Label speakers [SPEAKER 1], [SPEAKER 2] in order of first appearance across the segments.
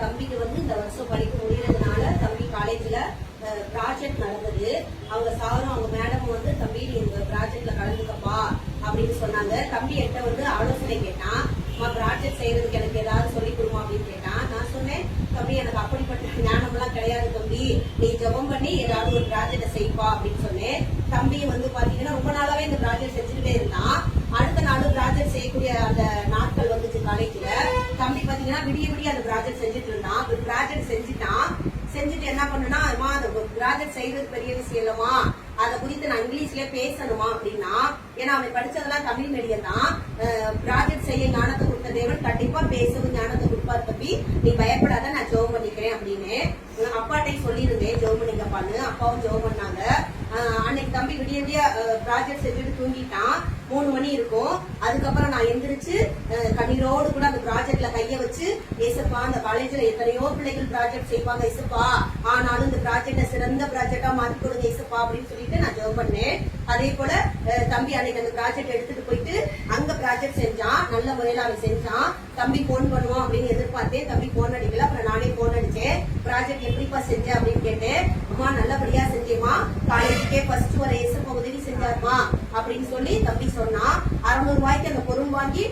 [SPEAKER 1] தம்பிக்கு வந்து இந்த வருஷம் படிப்பு முடியறதுனால தம்பி காலேஜ்ல ப்ராஜெக்ட் நடந்தது. அவங்க சாரும் அவங்க மேடமும் வந்து தம்பி இந்த ப்ராஜெக்ட்ல கலந்துக்கப்பா அப்படின்னு சொன்னாங்க. தம்பி என்கிட்ட வந்து ஆலோசனை கேட்டான். ப்ராஜெக்ட் செய்யறதுக்கு எனக்கு ஏதாவது சொல்லி கொடுமா அப்படின்னு கேட்டான். நான் சொன்னேன், தம்பி எனக்கு அப்படிப்பட்ட ஞானம்லாம் கிடையாது தம்பி, நீ ஜெபம் பண்ணி ஏதாவது ஒரு ப்ராஜெக்ட செய்ப்பா அப்படின்னு சொன்னேன். தம்பி வந்து பாத்தீங்கன்னா ரொம்ப நாளாவே இந்த ப்ராஜெக்ட் செஞ்சுக்கிட்டே இருந்தான். அடுத்த நாள் ப்ராஜெக்ட் செய்யக்கூடிய அந்த நாட்கள் வந்துச்சு காலேஜ்ல. தம்பி பாத்தீங்கன்னா விடிய விடிய அந்த ப்ராஜெக்ட் செஞ்சுட்டு இருந்தான். ப்ராஜெக்ட் செஞ்சுட்டு என்ன பண்ணுனா, அந்த ப்ராஜெக்ட் செய்யறது பெரிய விஷயம் இல்லமா, அதை குறித்து நான் இங்கிலீஷ்லயே பேசணுமா அப்படின்னா, ஏன்னா அவன் படிச்சதெல்லாம் தமிழ் மீடியம் தான். ப்ராஜெக்ட் செய்ய ஞானத்தை கொடுத்த தேவன் கண்டிப்பா பேசவும் ஞானத்தை கொடுப்பாரு தம்பி, நீ பயப்படாத, நான் ஜெபம் பண்ணிக்கிறேன் அப்படின்னு அப்பாட்டையும் சொல்லியிருந்தேன், ஜெபம் பண்ணிக்கப்பான்னு. அப்பாவும் ஜெபம் பண்ணாங்க. அன்னைக்கு தம்பி விடிய விடிய ப்ராஜெக்ட் செஞ்சுட்டு தூங்கிட்டான். 3 மணி இருக்கும். அதுக்கப்புறம் நான் எந்திரிச்சு கண்ணீரோடு கூட அந்த ப்ராஜெக்ட்ல கைய வச்சு, ஏசப்பா அந்த காலேஜ்ல எத்தனையோ பிள்ளைகள் ப்ராஜெக்ட் செய்வாங்க ஏசப்பா, ஆனாலும் இந்த ப்ராஜெக்ட சிறந்த ப்ராஜெக்டா மாத்தி கொடுங்க ஏசப்பா அப்படின்னு சொல்லிட்டு நான் ஜெபம் பண்ணேன். அதே போல தம்பி அன்னைக்கு அந்த ப்ராஜெக்ட் எடுத்துட்டு போயிட்டு அங்க ப்ராஜெக்ட் செஞ்சான். நல்ல முறையில அவன் செஞ்சான். தம்பி போன் பண்ணுவான் அப்படின்னு எதிர்பார்த்தேன். தம்பி போன் அடிக்கல. அப்புறம் நானே போன் அடிச்சேன். ப்ராஜெக்ட் எப்படிப்பா செஞ்ச அப்படின்னு கேட்டேன். அம்மா நல்லபடியா செஞ்சேமா, காலேஜுக்கே ஃபர்ஸ்ட் வர ஏசப்பா உதவி செஞ்சாருமா அப்படின்னு சொல்லி தம்பி சொன்னா. 600 ரூபாய்க்கு அந்த பொருள் வாங்கி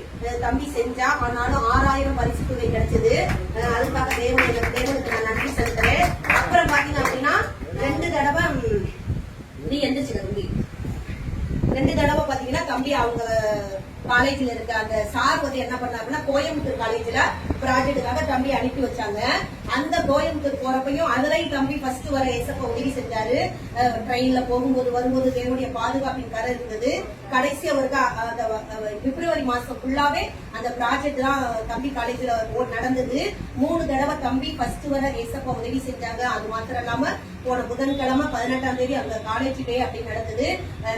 [SPEAKER 1] தம்பி செஞ்சா. ஆனாலும் 6000 பரிசு தொகை கிடைச்சது. அதுக்காக தேவனுக்கு நான் நன்றி செலுத்துறேன். அப்புறம் பாத்தீங்க அப்படின்னா 2 தடவை நீ எந்திரிச்சு தம்பி 2 தடவை பாத்தீங்கன்னா தம்பி அவங்க காலேஜ்ல இருக்க அந்த சார் வந்து என்ன பண்ணாருன்னா, கோயம்புத்தூர் காலேஜ்ல ப்ராஜெக்டுக்காக தம்பி அனுப்பி வச்சாங்க. அந்த கோயம்புத்தூர் போறப்பையும் அதுலயும் தம்பி ஃபர்ஸ்ட் வர ஏசப்பா உதவி செஞ்சாரு. ட்ரெயின்ல போகும்போது வரும்போது தேவனுடைய பாதுகாப்பின் கரை இருந்தது. கடைசி அவருக்கு பிப்ரவரி மாசம் ஃபுல்லாவே அந்த ப்ராஜெக்ட் தான் தம்பி காலேஜ்ல நடந்தது. 3 தடவை தம்பி ஃபர்ஸ்ட் வர ஏசப்பா உதவி செஞ்சாங்க. அது மாத்திரம் இல்லாம போன புதன்கிழமை 18ஆம் தேதி அந்த காலேஜ் டே அப்படி நடந்தது.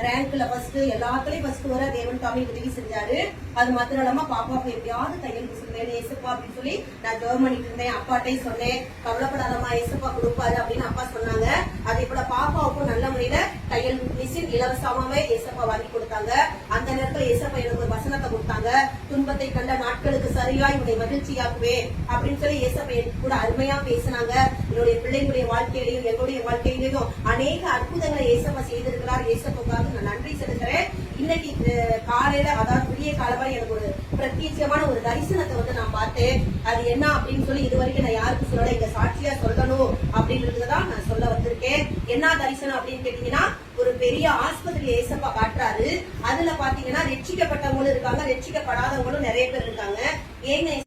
[SPEAKER 1] ரேங்க்ல ஃபர்ஸ்ட், எல்லாத்துலயும் ஃபர்ஸ்ட் வர தேவன் தாமி உதவி செஞ்சாரு. அது மாத்திரம் இல்லாம பாப்பாவுக்கு எப்படியாவது தையல் மிஷின் வேணும் ஏசப்பா அப்படின்னு சொல்லி நான் ஜெபம் பண்ணிட்டு இருந்தேன். அப்பாட்டையும் சொன்னேன், கவலைப்படாதமா ஏசப்பா கொடுப்பாரு அப்படின்னு அப்பா சொன்னாங்க. அதே போல பாப்பாவுக்கும் நல்ல முறையில தையல் மிஷின் இலவசமாவே ஏசப்பா வாங்கி கொடுத்தாங்க. அந்த நேரத்துல ஏசப்பா எனக்கு ஒரு வசனத்தை கொடுத்தாங்க, துன்பத்தை கண்ட நாட்களுக்கு சரியாய் உன்னை மகிழ்ச்சியாக்குவேன் அப்படின்னு சொல்லி ஏசப்பா கூட அருமையா பேசினாங்க. என்னுடைய பிள்ளைகளுடைய வாழ்க்கையிலையும் என்னுடைய வாழ்க்கையிலையும் அநேக அற்புதங்களை ஏசப்பா செய்திருக்கிறார். ஏசப்பாவுக்காக நான் நன்றி செலுத்துறேன். இன்னைக்கு காலையில, அதாவது விடிய காலமா எனக்கு ஒரு பிரத்யேகமான ஒரு தரிசனத்தை வந்து நான் பார்த்தேன். அது என்ன அப்படின்னு சொல்லி இதுவரைக்கும் நான் யாருக்கும் சொல்லல, இங்க சாட்சியா சொல்லணும் அப்படின்றதுதான் நான் சொல்ல வந்திருக்கேன். என்ன தரிசனம் அப்படின்னு கேட்டீங்கன்னா, ஒரு பெரிய ஆஸ்பத்திரி ஏசப்பா காட்டுறாரு. அதுல பாத்தீங்கன்னா ரட்சிக்கப்பட்டவங்களும் இருக்காங்க, ரட்சிக்கப்படாதவங்களும் நிறைய பேர் இருக்காங்க. ஏங்க